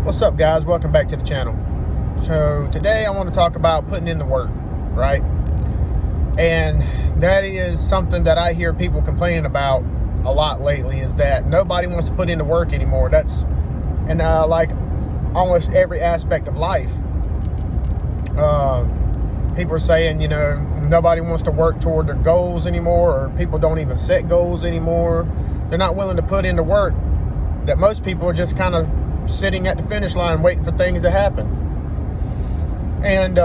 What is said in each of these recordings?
What's up, guys? Welcome back to the channel. So today I want to talk about putting in the work, right? And that is something that I hear people complaining about a lot lately, is that nobody wants to put in the work anymore. That's in like almost every aspect of life. People are saying, nobody wants to work toward their goals anymore, or people don't even set goals anymore. They're not willing to put in the work. That most people are just kind of sitting at the finish line waiting for things to happen. And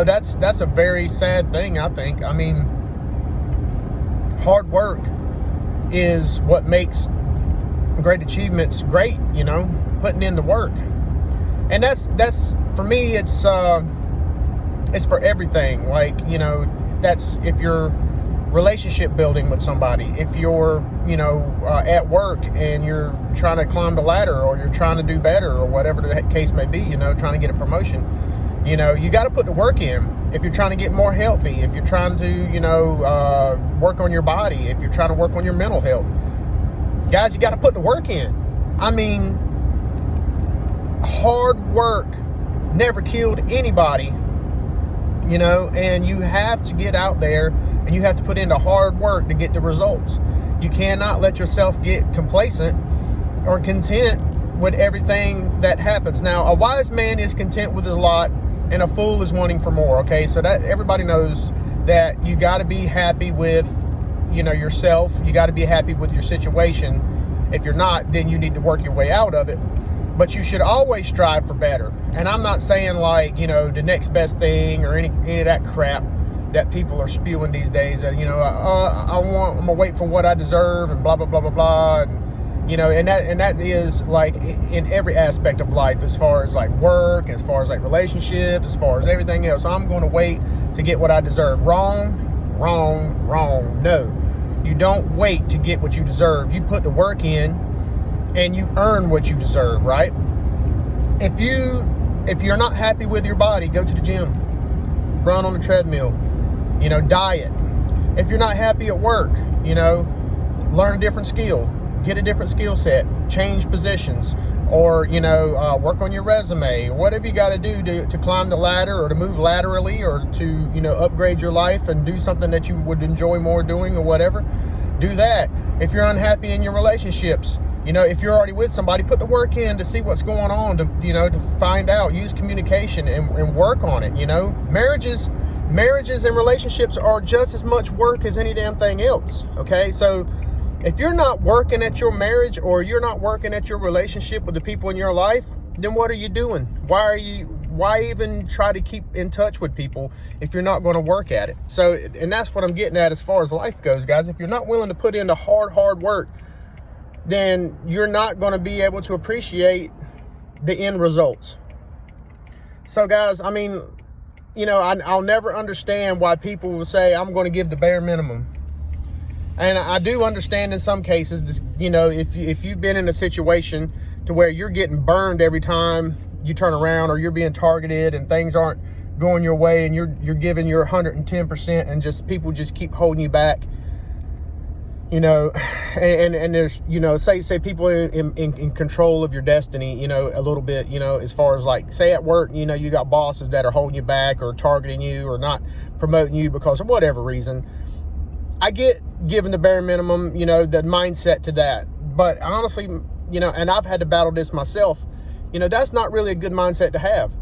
that's a very sad thing, I think. I mean, hard work is what makes great achievements great, putting in the work. And that's for me, it's for everything. Like, that's if you're relationship building with somebody, if you're at work and you're trying to climb the ladder, or you're trying to do better, or whatever the case may be, trying to get a promotion, you got to put the work in. If you're trying to get more healthy, if you're trying to work on your body, if you're trying to work on your mental health, guys, you got to put the work in. I mean, hard work never killed anybody, and you have to get out there and you have to put in the hard work to get the results. You cannot let yourself get complacent or content with everything that happens. Now, a wise man is content with his lot, and a fool is wanting for more. Okay, so that everybody knows that you got to be happy with, yourself. You got to be happy with your situation. If you're not, then you need to work your way out of it. But you should always strive for better. And I'm not saying like, the next best thing or any of that crap that people are spewing these days, that, I'm gonna wait for what I deserve and blah, blah, blah, blah, blah. And that is like in every aspect of life, as far as like work, as far as like relationships, as far as everything else. I'm going to wait to get what I deserve. Wrong. No, you don't wait to get what you deserve. You put the work in and you earn what you deserve, right? If you're not happy with your body, go to the gym, run on the treadmill, diet. If you're not happy at work, learn a different skill, get a different skill set, change positions, or, work on your resume, whatever you got to do to climb the ladder, or to move laterally, or to, upgrade your life and do something that you would enjoy more doing, or whatever. Do that. If you're unhappy in your relationships, if you're already with somebody, put the work in to see what's going on, to find out, use communication and work on it. Marriages and relationships are just as much work as any damn thing else. Okay. So if you're not working at your marriage, or you're not working at your relationship with the people in your life, then what are you doing? Why even try to keep in touch with people if you're not going to work at it? So, and that's what I'm getting at as far as life goes, guys. If you're not willing to put in the hard work, then you're not going to be able to appreciate the end results. So, guys, I mean, I'll never understand why people will say, I'm going to give the bare minimum. And I do understand in some cases, if you've been in a situation to where you're getting burned every time you turn around, or you're being targeted and things aren't going your way, and you're giving your 110%, and just people just keep holding you back. And there's, say people in control of your destiny, a little bit, as far as like, say at work, you got bosses that are holding you back, or targeting you, or not promoting you because of whatever reason. I get giving the bare minimum, the mindset to that. But honestly, and I've had to battle this myself, that's not really a good mindset to have.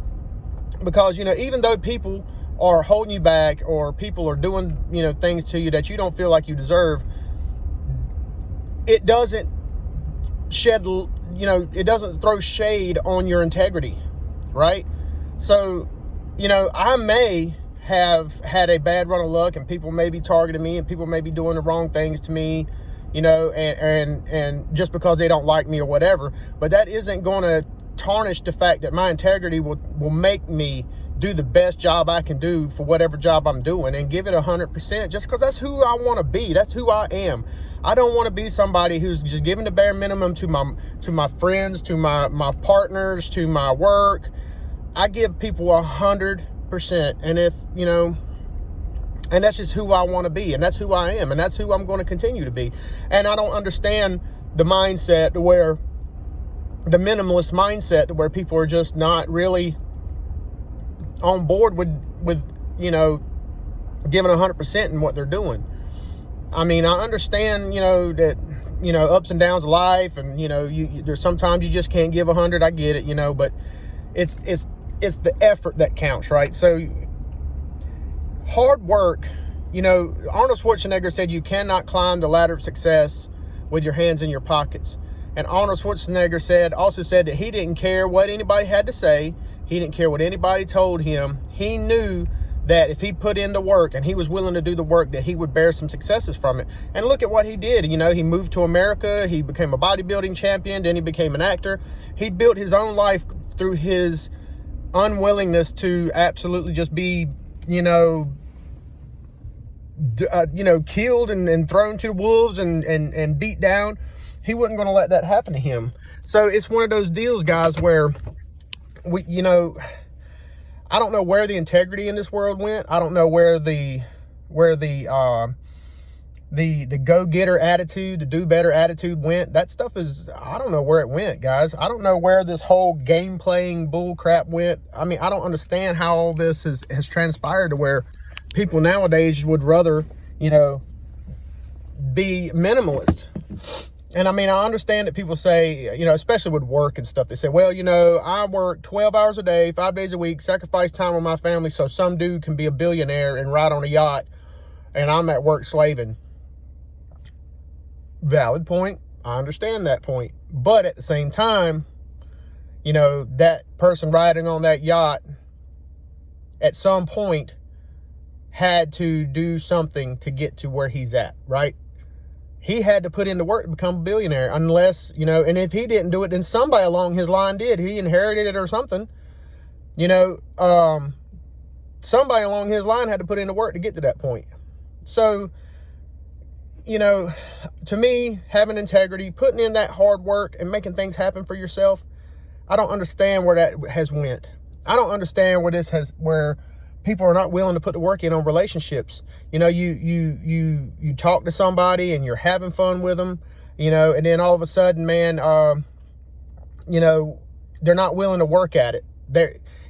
Because, even though people are holding you back, or people are doing, things to you that you don't feel like you deserve, it doesn't it doesn't throw shade on your integrity, right? So, I may have had a bad run of luck, and people may be targeting me, and people may be doing the wrong things to me, and just because they don't like me or whatever, but that isn't going to tarnish the fact that my integrity will make me do the best job I can do for whatever job I'm doing, and give it 100%, just because that's who I want to be. That's who I am. I don't want to be somebody who's just giving the bare minimum to my friends, to my partners, to my work. I give people 100%. And if, and that's just who I want to be, and that's who I am, and that's who I'm going to continue to be. And I don't understand the mindset where the minimalist mindset where people are just not really on board with giving 100% in what they're doing. I mean, I understand, that, ups and downs of life, and, there's sometimes you just can't give 100. I get it, but it's the effort that counts, right? So hard work, Arnold Schwarzenegger said you cannot climb the ladder of success with your hands in your pockets. And Arnold Schwarzenegger also said that he didn't care what anybody had to say. He didn't care what anybody told him. He knew that if he put in the work and he was willing to do the work, that he would bear some successes from it. And look at what he did. He moved to America. He became a bodybuilding champion. Then he became an actor. He built his own life through his unwillingness to absolutely just be, killed and thrown to the wolves and beat down. He wasn't going to let that happen to him. So it's one of those deals, guys, where I don't know where the integrity in this world went. I don't know where the go-getter attitude, the do-better attitude went. That stuff I don't know where it went, guys. I don't know where this whole game-playing bull crap went. I mean, I don't understand how all this has transpired to where people nowadays would rather, be minimalist. And I mean, I understand that people say, especially with work and stuff, they say, well, I work 12 hours a day, 5 days a week, sacrifice time with my family so some dude can be a billionaire and ride on a yacht, and I'm at work slaving. Valid point. I understand that point. But at the same time, that person riding on that yacht at some point had to do something to get to where he's at, right? He had to put in the work to become a billionaire, unless, and if he didn't do it, then somebody along his line did. He inherited it or something. Somebody along his line had to put in the work to get to that point. So, to me, having integrity, putting in that hard work and making things happen for yourself, I don't understand where that has went. I don't understand where people are not willing to put the work in on relationships. You talk to somebody and you're having fun with them, and then all of a sudden, man, they're not willing to work at it.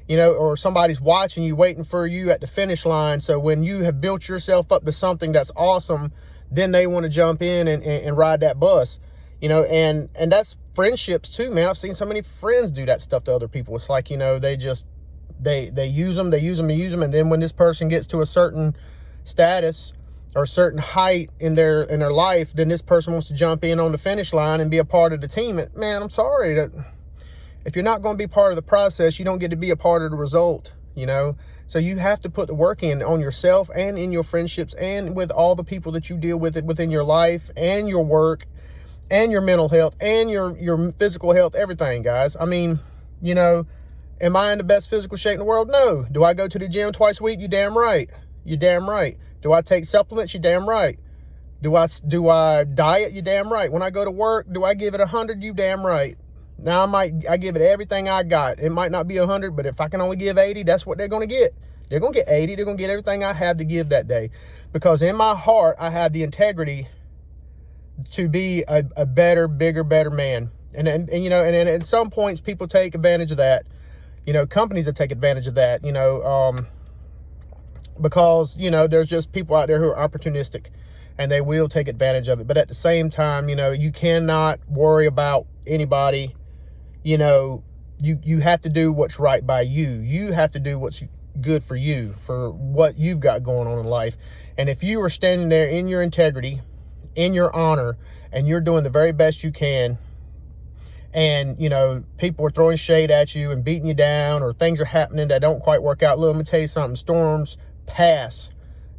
Or somebody's watching you, waiting for you at the finish line. So when you have built yourself up to something that's awesome, then they want to jump in and ride that bus, and that's friendships too, man. I've seen so many friends do that stuff to other people. It's like, they just, they use them. And then when this person gets to a certain status or a certain height in their life, then this person wants to jump in on the finish line and be a part of the team. Man, I'm sorry, that if you're not going to be part of the process, you don't get to be a part of the result, So you have to put the work in on yourself and in your friendships and with all the people that you deal with within your life and your work and your mental health and your physical health, everything, guys. I mean, am I in the best physical shape in the world? No. Do I go to the gym twice a week? You damn right. You damn right. Do I take supplements? You damn right. Do I diet? You damn right. When I go to work, do I give it 100? You damn right. Now I give it everything I got. It might not be 100, but if I can only give 80, that's what they're going to get. They're going to get 80. They're going to get everything I have to give that day, because in my heart, I have the integrity to be a better, bigger, better man. And at some points, people take advantage of that. Companies that take advantage of that, because, there's just people out there who are opportunistic and they will take advantage of it. But at the same time, you cannot worry about anybody. You have to do what's right by you. You have to do what's good for you, for what you've got going on in life. And if you are standing there in your integrity, in your honor, and you're doing the very best you can, and, people are throwing shade at you and beating you down, or things are happening that don't quite work out. Let me tell you something. Storms pass.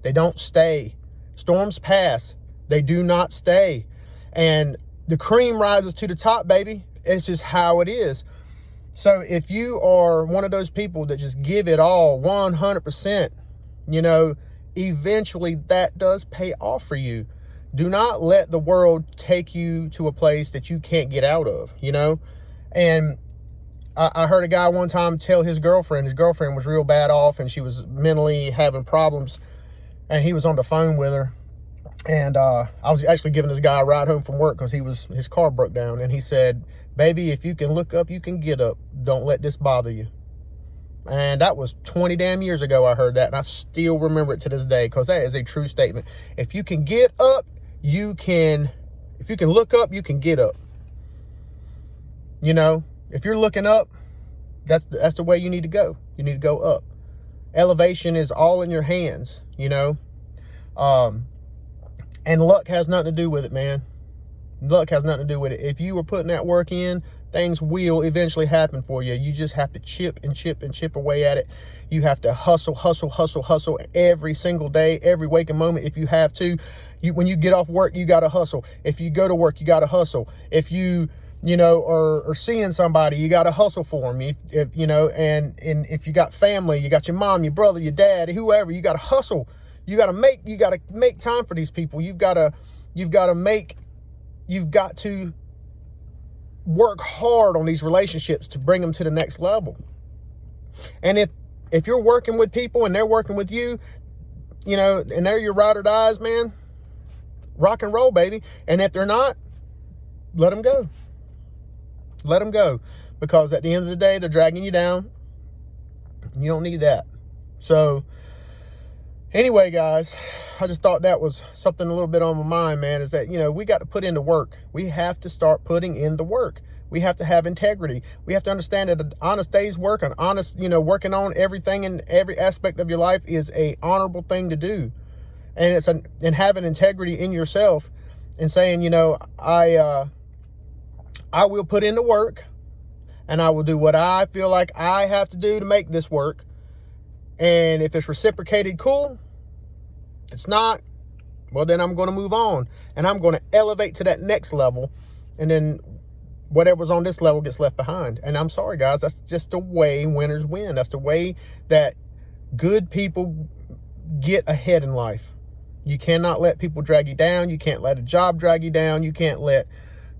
They don't stay. Storms pass. They do not stay. And the cream rises to the top, baby. It's just how it is. So if you are one of those people that just give it all 100%, eventually that does pay off for you. Do not let the world take you to a place that you can't get out of, And I heard a guy one time tell his girlfriend was real bad off and she was mentally having problems, and he was on the phone with her. And I was actually giving this guy a ride home from work because his car broke down. And he said, Baby, if you can look up, you can get up. Don't let this bother you. And that was 20 damn years ago I heard that, and I still remember it to this day, because that is a true statement. If you can get up, you can, if you can look up, you can get up. You know, if you're looking up, that's the way you need to go. You need to go up. Elevation is all in your hands, you know. And luck has nothing to do with it, man. Luck has nothing to do with it. If you were putting that work in, things will eventually happen for you. You just have to chip and chip and chip away at it. You have to hustle every single day, every waking moment if you have to. When you get off work, you got to hustle. If you go to work, you got to hustle. If you know, or seeing somebody, you got to hustle for them. If you know, and if you got family, you got your mom, your brother, your dad, whoever, you got to hustle. You got to make time for these people. You've got to work hard on these relationships to bring them to the next level. And if you're working with people and they're working with you, you know, and they're your ride or dies, man, rock and roll, baby. And if they're not, let them go. Let them go. Because at the end of the day, they're dragging you down. You don't need that. So anyway, guys, I just thought that was something a little bit on my mind, man, is that, you know, we got to put in the work. We have to start putting in the work. We have to have integrity. We have to understand that an honest day's work, an honest, you know, working on everything in every aspect of your life is a honorable thing to do. And and having integrity in yourself and saying, you know, I will put in the work and I will do what I feel like I have to do to make this work. And if it's reciprocated, cool. If it's not, well, then I'm going to move on. And I'm going to elevate to that next level. And then whatever's on this level gets left behind. And I'm sorry, guys. That's just the way winners win. That's the way that good people get ahead in life. You cannot let people drag you down. You can't let a job drag you down. You can't let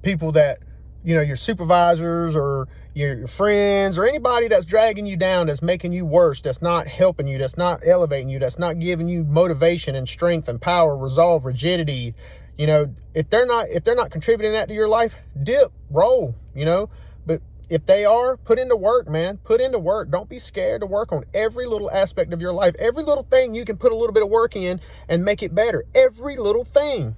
people that, you know, your supervisors or your friends or anybody that's dragging you down, that's making you worse, that's not helping you, that's not elevating you, that's not giving you motivation and strength and power, resolve, rigidity. You know, if they're not contributing that to your life, dip, roll, you know. But if they are, put into work, man. Put into work. Don't be scared to work on every little aspect of your life. Every little thing you can put a little bit of work in and make it better. Every little thing.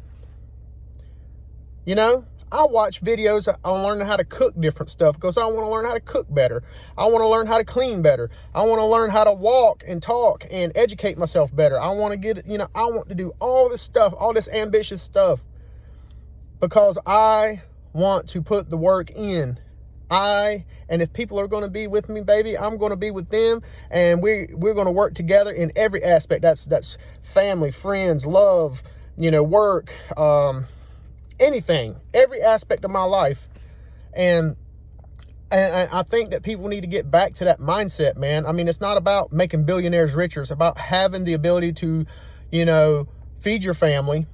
You know, I watch videos on learning how to cook different stuff because I want to learn how to cook better. I want to learn how to clean better. I want to learn how to walk and talk and educate myself better. I want to get, you know, I want to do all this stuff, all this ambitious stuff because I want to put the work in. And if people are going to be with me, baby, I'm going to be with them, and we're going to work together in every aspect. That's family, friends, love, you know, work, anything, every aspect of my life. And I think that people need to get back to that mindset, man. I mean, it's not about making billionaires richer. It's about having the ability to, you know, feed your family,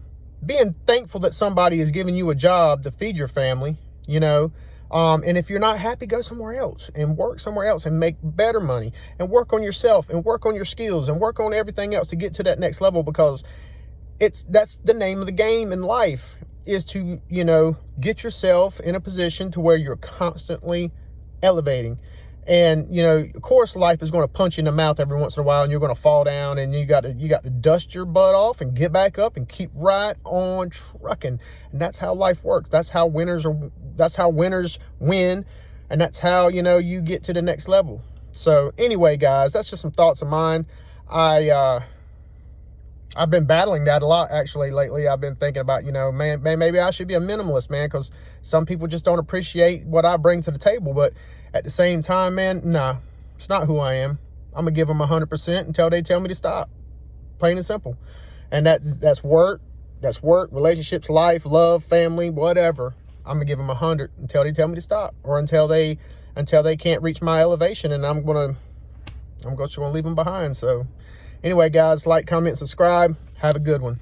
being thankful that somebody is giving you a job to feed your family, you know. And if you're not happy, go somewhere else and work somewhere else and make better money and work on yourself and work on your skills and work on everything else to get to that next level, because that's the name of the game in life, is to, you know, get yourself in a position to where you're constantly elevating. And, you know, of course, life is going to punch you in the mouth every once in a while, and you're going to fall down, and you got to dust your butt off and get back up and keep right on trucking. And that's how life works. That's how winners win. And that's how, you know, you get to the next level. So anyway, guys, that's just some thoughts of mine. I've been battling that a lot, actually, lately. I've been thinking about, you know, man, maybe I should be a minimalist, man, because some people just don't appreciate what I bring to the table. But at the same time, man, nah, it's not who I am. I'm going to give them 100% until they tell me to stop. Plain and simple. And that's work, relationships, life, love, family, whatever. I'm going to give them 100 until they tell me to stop, or until they can't reach my elevation, and I'm going to leave them behind. So anyway, guys, like, comment, subscribe. Have a good one.